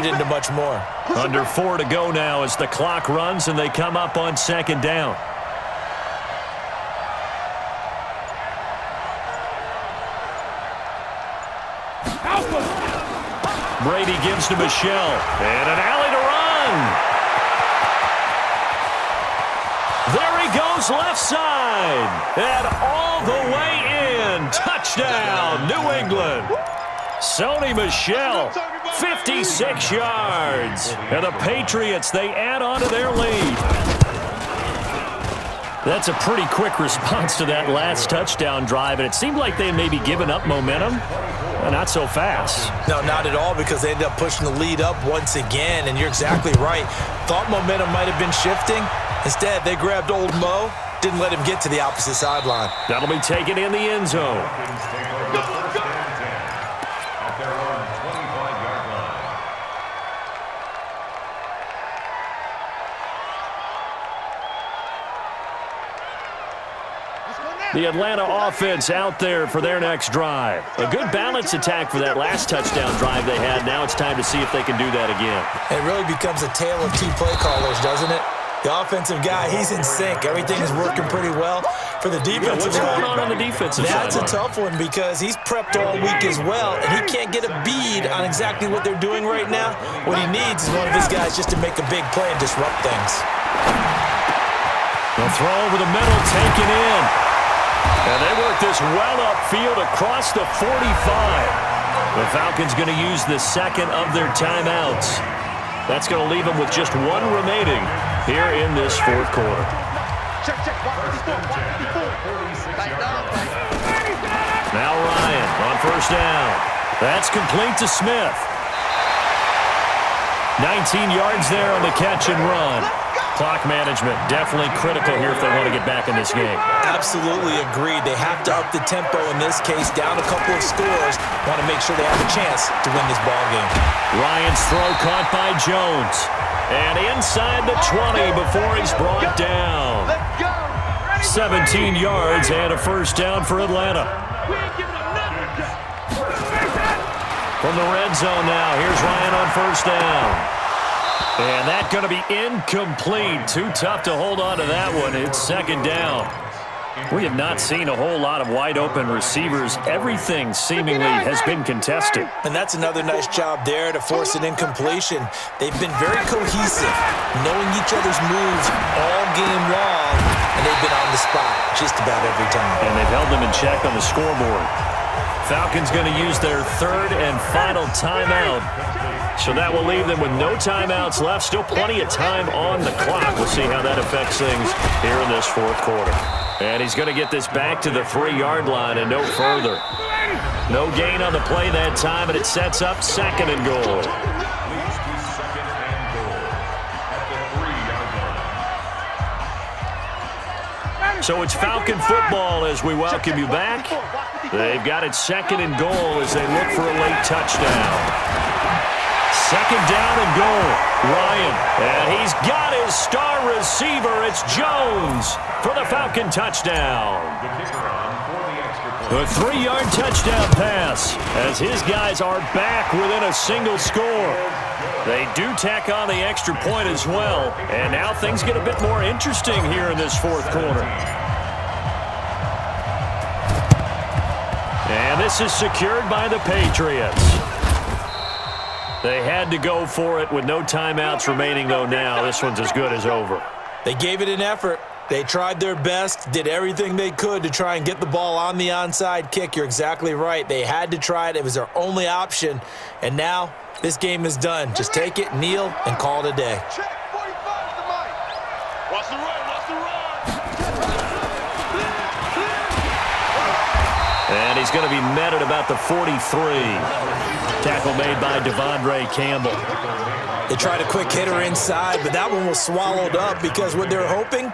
it into much more. Under 4 to go now as the clock runs and they come up on second down. Brady gives to Michelle. And an alley to run. There he goes left side. And all the way in. Touchdown, New England. Sony Michel, 56 yards. And the Patriots, they add on to their lead. That's a pretty quick response to that last touchdown drive, and it seemed like they had maybe given up momentum. Not so fast. No, not at all, because they ended up pushing the lead up once again, and you're exactly right. Thought momentum might have been shifting. Instead, they grabbed old Mo, didn't let him get to the opposite sideline. That'll be taken in the end zone. The Atlanta offense out there for their next drive. A good balance attack for that last touchdown drive they had. Now it's time to see if they can do that again. It really becomes a tale of two play callers, doesn't it? The offensive guy, he's in sync. Everything is working pretty well. For the defensive what's going on the defensive side? That's a tough one because he's prepped all week as well, and he can't get a bead on exactly what they're doing right now. What he needs is one of his guys just to make a big play and disrupt things. The throw over the middle, taken in. And they work this well upfield across the 45. The Falcons going to use the second of their timeouts. That's going to leave them with just one remaining here in this fourth quarter. Now Ryan on first down. That's complete to Smith. 19 yards there on the catch and run. Clock management definitely critical here if they want to get back in this game. Absolutely agreed. They have to up the tempo in this case, down a couple of scores. Want to make sure they have a chance to win this ball game. Ryan's throw caught by Jones. And inside the 20 before he's brought down. 17 yards and a first down for Atlanta. From the red zone now, here's Ryan on first down. And that's going to be incomplete. Too tough to hold on to that one. It's second down. We have not seen a whole lot of wide-open receivers. Everything seemingly has been contested. And that's another nice job there to force an incompletion. They've been very cohesive, knowing each other's moves all game long, and they've been on the spot just about every time. And they've held them in check on the scoreboard. Falcons going to use their third and final timeout. So that will leave them with no timeouts left. Still plenty of time on the clock. We'll see how that affects things here in this fourth quarter. And he's going to get this back to the 3-yard line and no further. No gain on the play that time, and it sets up second and goal. So it's Falcon football as we welcome you back. They've got it second and goal as they look for a late touchdown. Second down and goal. Ryan, and he's got his star receiver. It's Jones for the Falcon touchdown. A 3-yard touchdown pass as his guys are back within a single score. They do tack on the extra point as well, and now things get a bit more interesting here in this fourth quarter. And this is secured by the Patriots. They had to go for it with no timeouts remaining, though now. This one's as good as over. They gave it an effort. They tried their best, did everything they could to try and get the ball on the onside kick. You're exactly right. They had to try it. It was their only option. And now this game is done. Just take it, kneel, and call it a day. And he's going to be met at about the 43. Tackle made by Devondre Campbell. They tried a quick hitter inside, but that one was swallowed up because what they're hoping,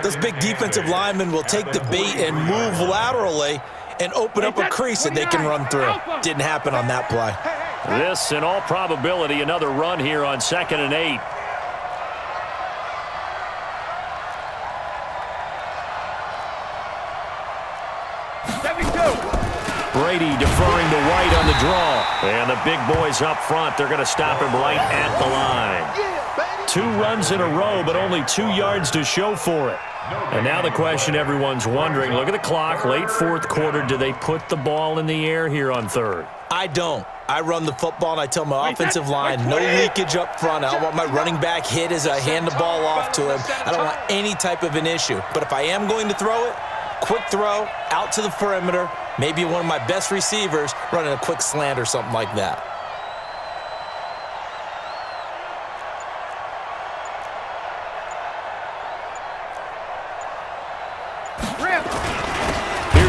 those big defensive linemen will take the bait and move laterally and open up a crease that they can run through. Didn't happen on that play. This, in all probability, another run here on 2nd and 8. Brady deferring to White on the draw. And the big boys up front, they're going to stop him right at the line. 2 runs in a row, but only 2 yards to show for it. And now the question everyone's wondering, look at the clock, late 4th quarter, do they put the ball in the air here on 3rd? I don't. I run the football, and I tell my offensive line, no leakage up front. I don't want my running back hit as I hand the ball off to him. I don't want any type of an issue. But if I am going to throw it, quick throw, out to the perimeter, maybe one of my best receivers running a quick slant or something like that.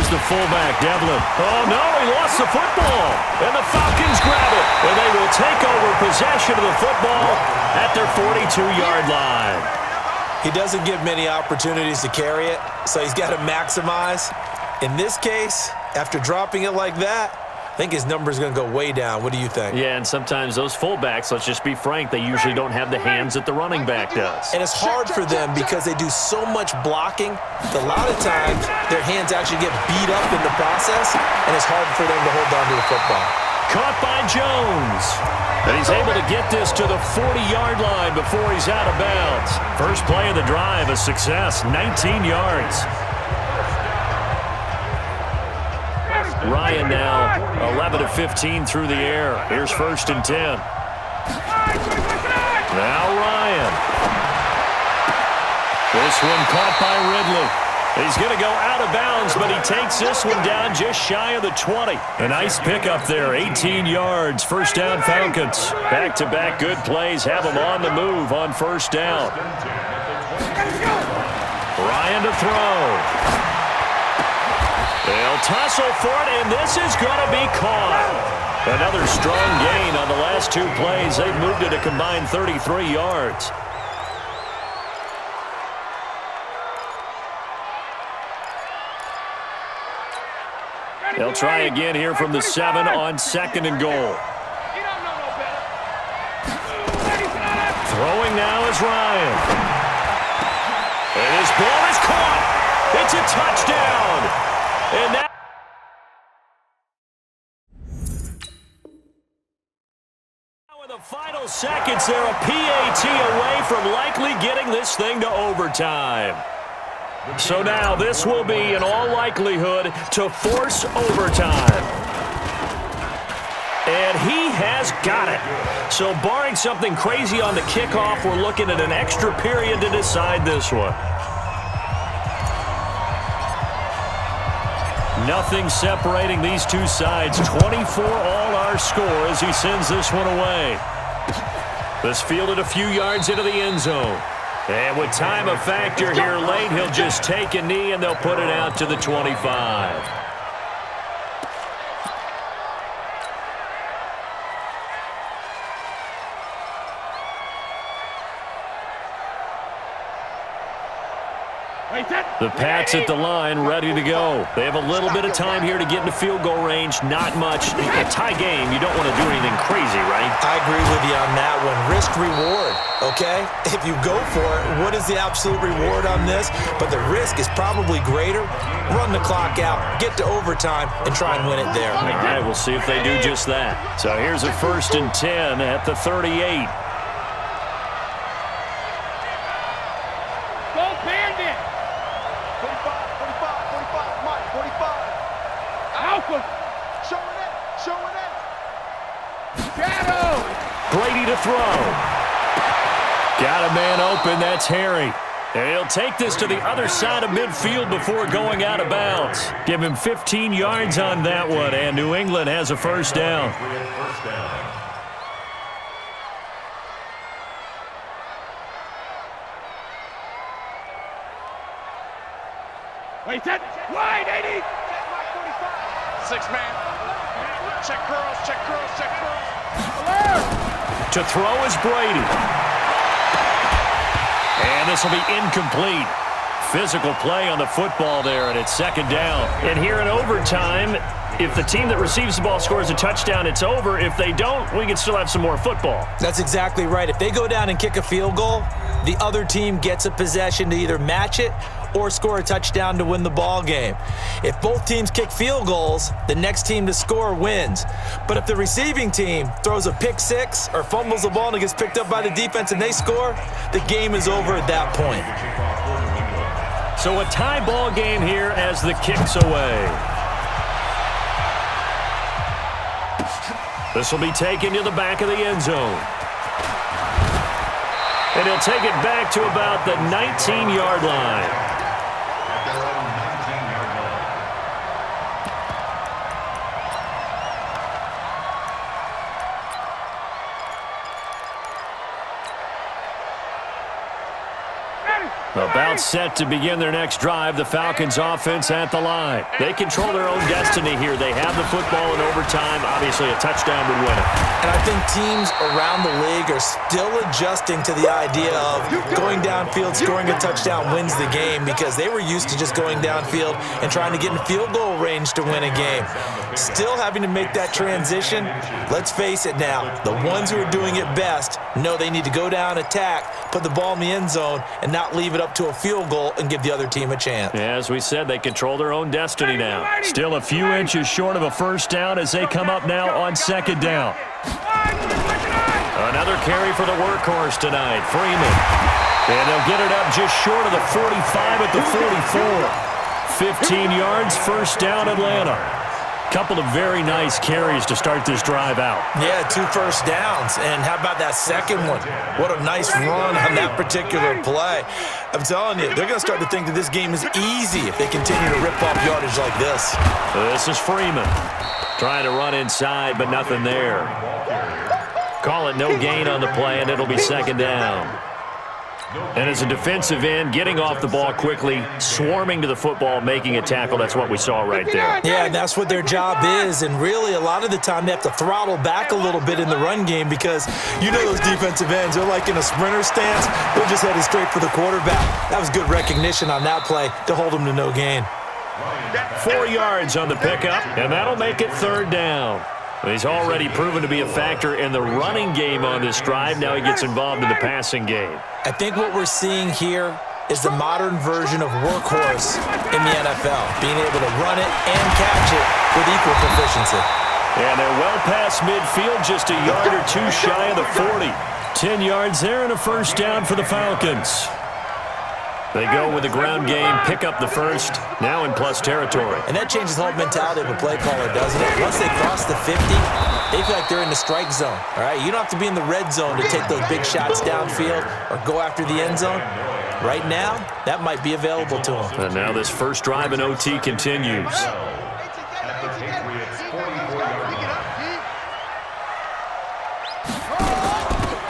The fullback, Devlin. Oh, no, he lost the football. And the Falcons grab it. And they will take over possession of the football at their 42-yard line. He doesn't give many opportunities to carry it, so he's got to maximize. In this case, after dropping it like that, I think his number is going to go way down. What do you think? Yeah, and sometimes those fullbacks, let's just be frank, they usually don't have the hands that the running back does. And it's hard for them because they do so much blocking. A lot of times, their hands actually get beat up in the process, and it's hard for them to hold on to the football. Caught by Jones. And he's able to get this to the 40-yard line before he's out of bounds. First play of the drive, a success, 19 yards. Ryan now 11 of 15 through the air. Here's 1st and 10. Now Ryan. This one caught by Ridley. He's going to go out of bounds, but he takes this one down just shy of the 20. A nice pickup there, 18 yards. First down, Falcons. Back-to-back good plays have them on the move on first down. Ryan to throw. They'll tussle for it, and this is going to be caught. Another strong gain on the last 2 plays. They've moved it a combined 33 yards. They'll try again here from the 7 on 2nd and goal. Throwing now is Ryan. And his ball is caught. It's a touchdown. And now in the final seconds, they're a PAT away from likely getting this thing to overtime. So now this will be, in all likelihood, to force overtime. And he has got it. So barring something crazy on the kickoff, we're looking at an extra period to decide this one. Nothing separating these two sides. 24 all our score as he sends this one away. This fielded a few yards into the end zone. And with time a factor here late, he'll just take a knee and they'll put it out to the 25. The Pats at the line, ready to go. They have a little bit of time here to get into field goal range. Not much. A tie game, you don't want to do anything crazy, right? I agree with you on that one. Risk-reward, okay? If you go for it, what is the absolute reward on this? But the risk is probably greater. Run the clock out, get to overtime, and try and win it there. All right, we'll see if they do just that. So here's a 1st and 10 at the 38. Brady to throw. Got a man open. That's Harry. And he'll take this to the other side of midfield before going out of bounds. Give him 15 yards on that one, and New England has a first down. Wait, that wide 80. 6 man. Check curls, check curls, check curls. To throw is Brady. And this will be incomplete. Physical play on the football there, and it's 2nd down. And here in overtime, if the team that receives the ball scores a touchdown, it's over. If they don't, we can still have some more football. That's exactly right. If they go down and kick a field goal, the other team gets a possession to either match it or score a touchdown to win the ball game. If both teams kick field goals, the next team to score wins. But if the receiving team throws a pick six or fumbles the ball and it gets picked up by the defense and they score, the game is over at that point. So a tie ball game here as the kick's away. This will be taken to the back of the end zone. And he'll take it back to about the 19-yard line. About set to begin their next drive, the Falcons offense at the line. They control their own destiny here. They have the football in overtime. Obviously, a touchdown would win it. And I think teams around the league are still adjusting to the idea of going downfield, scoring a touchdown wins the game, because they were used to just going downfield and trying to get in field goal range to win a game. Still having to make that transition. Let's face it now, the ones who are doing it best know they need to go down, attack, put the ball in the end zone, and not leave it up to a field goal and give the other team a chance. Yeah, as we said, they control their own destiny now. Still a few inches short of a first down as they come up now on second down. Another carry for the workhorse tonight, Freeman. And they'll get it up just short of the 45 at the 44. 15 yards, first down, Atlanta. Couple of very nice carries to start this drive out. Yeah, 2 first downs. And how about that second one? What a nice run on that particular play. I'm telling you, they're going to start to think that this game is easy if they continue to rip off yardage like this. This is Freeman. Trying to run inside, but nothing there. Call it no gain on the play, and it'll be second down. And as a defensive end, getting off the ball quickly, swarming to the football, making a tackle, that's what we saw right there. Yeah, and that's what their job is. And really, a lot of the time, they have to throttle back a little bit in the run game because you know those defensive ends, they're like in a sprinter stance. They're just headed straight for the quarterback. That was good recognition on that play to hold them to no gain. 4 yards on the pickup, and that'll make it third down. He's already proven to be a factor in the running game on this drive. Now he gets involved in the passing game. I think what we're seeing here is the modern version of workhorse in the NFL, being able to run it and catch it with equal proficiency. And they're well past midfield, just a yard or two shy of the 40. 10 yards there and a first down for the Falcons. They go with the ground game, pick up the first, now in plus territory. And that changes the whole mentality of a play caller, doesn't it? Once they cross the 50, they feel like they're in the strike zone, all right? You don't have to be in the red zone to take those big shots downfield or go after the end zone. Right now, that might be available to them. And now this first drive in OT continues.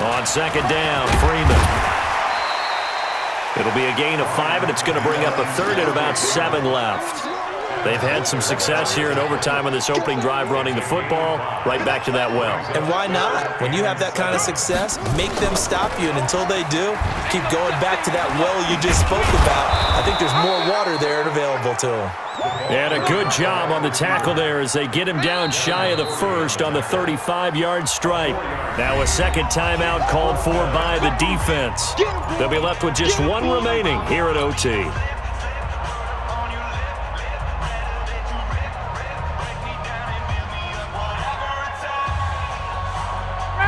On second down, Freeman. It'll be a gain of 5, and it's going to bring up a third and about 7 left. They've had some success here in overtime on this opening drive running the football right back to that well. And why not? When you have that kind of success, make them stop you, and until they do, keep going back to that well you just spoke about. I think there's more water there and available to them. And a good job on the tackle there as they get him down shy of the first on the 35-yard strike. Now a second timeout called for by the defense. They'll be left with just 1 remaining here at OT.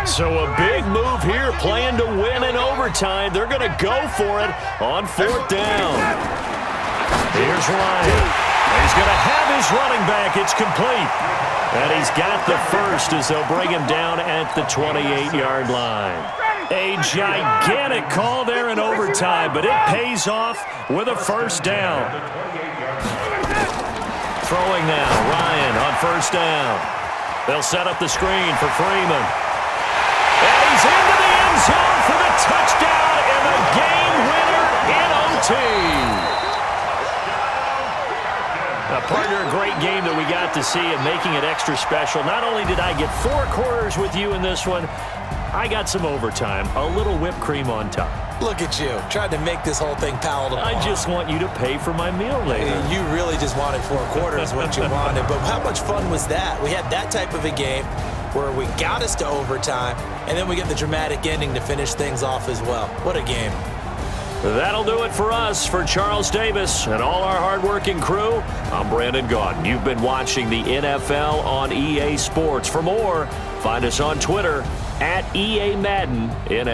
So a big move here, playing to win in overtime. They're going to go for it on 4th down. Here's Ryan. He's going to have his running back. It's complete. And he's got the first as they'll bring him down at the 28-yard line. A gigantic call there in overtime, but it pays off with a first down. Throwing now, Ryan on first down. They'll set up the screen for Freeman. And he's into the end zone for the touchdown and the game winner in OT. Partner, a great game that we got to see and making it extra special. Not only did I get 4 quarters with you in this one, I got some overtime, a little whipped cream on top. Look at you, trying to make this whole thing palatable. I just want you to pay for my meal later. You really just wanted 4 quarters, what you wanted. But how much fun was that? We had that type of a game where we got us to overtime, and then we get the dramatic ending to finish things off as well. What a game. That'll do it for us. For Charles Davis and all our hardworking crew, I'm Brandon Gaudin. You've been watching the NFL on EA Sports. For more, find us on Twitter @EA Madden NFL.